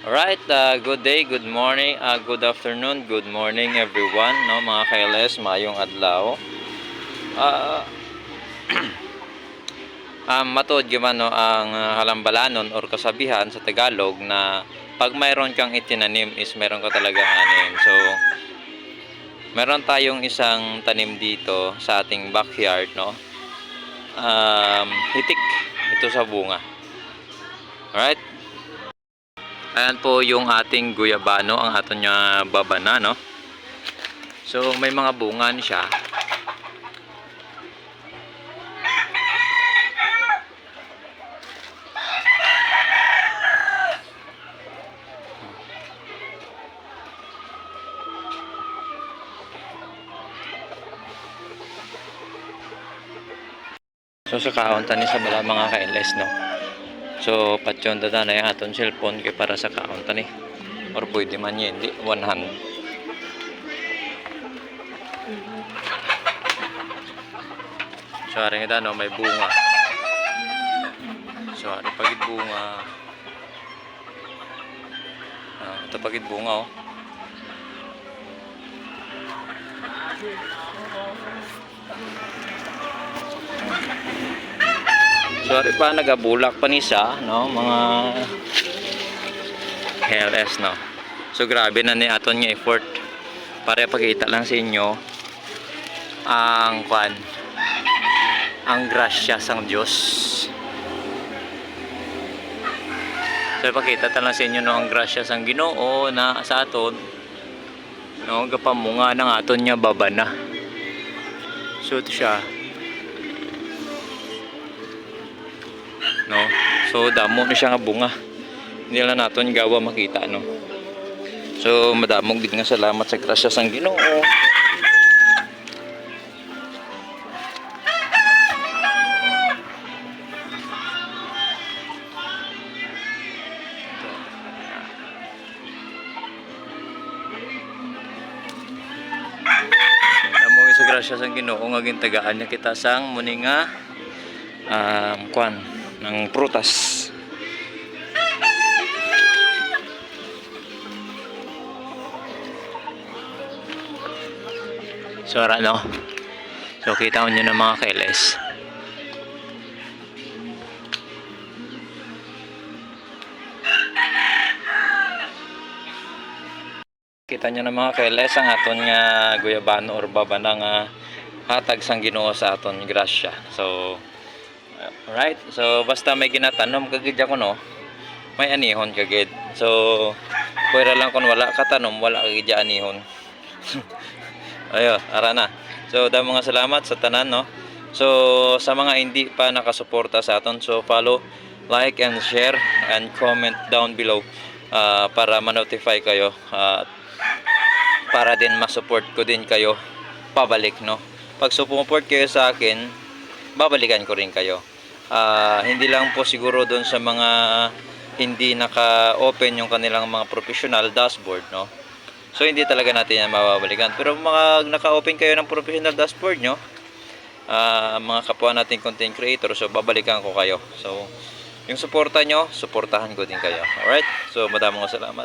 Alright, good day, good morning, good afternoon, good morning everyone, no, mga KLS, mayong adlaw. Matod gaman no, ang halambalanon or kasabihan sa Tagalog na pag mayroon kang itinanim is meron ka talagang anim. So, meron tayong isang tanim dito sa ating backyard, no. Hitik ito sa bunga. Alright. Ayan po yung ating guyabano, ang aton niya babana, no. So may mga bungan siya. So sa kaunta ni sa bala mga ka-LS, no. So patyon dada na yung aton cellphone kay para sa kaunta ni. Or pwede man yun, di, one hand. So aring ito, no, may bunga. So aring pagid bunga. Ito pagid bunga, oh. Sorry pa, nagabulak pa ni siya, no, mga LS, no. So grabe na ni aton nga effort para ipakita lang sa inyo ang grasya sang Diyos. So ipakita ta lang sa inyo, no, ang grasya sang Ginoo na sa aton, no, gapamunga ng aton nga babana. So ito siya, no. So damo na siya nga bunga, hindi lang naton gawa makita, no. So madamog gid nga salamat sa grasya sang Ginoo. Damo sa grasya sang Ginoo nga gintagaan niya kita sang muni nga ng prutas. So no. So kita nyo na mga KLS. Kita nyo na mga KLS ang aton nga guyabano or babana nga hatag sang Ginoo sa aton grasya. So alright, so basta may ginatanom kagid ako, no, may anihon kagid. So pwera lang kung wala katanom, wala kagid anihon. Ayo, ara na. So damo nga salamat sa tanan, no. So sa mga hindi pa nakasuporta sa aton, so follow, like and share and comment down below para ma-notify kayo para din ma-support ko din kayo pabalik, no. Pag support kayo sa akin, babalikan ko rin kayo. Hindi lang po siguro doon sa mga hindi naka-open yung kanilang mga professional dashboard, no. So hindi talaga natin yan mababalikan. Pero mga naka-open kayo ng professional dashboard nyo, mga kapwa nating content creator, so babalikan ko kayo. So yung suporta nyo, suportahan ko din kayo. Alright? So madaming salamat.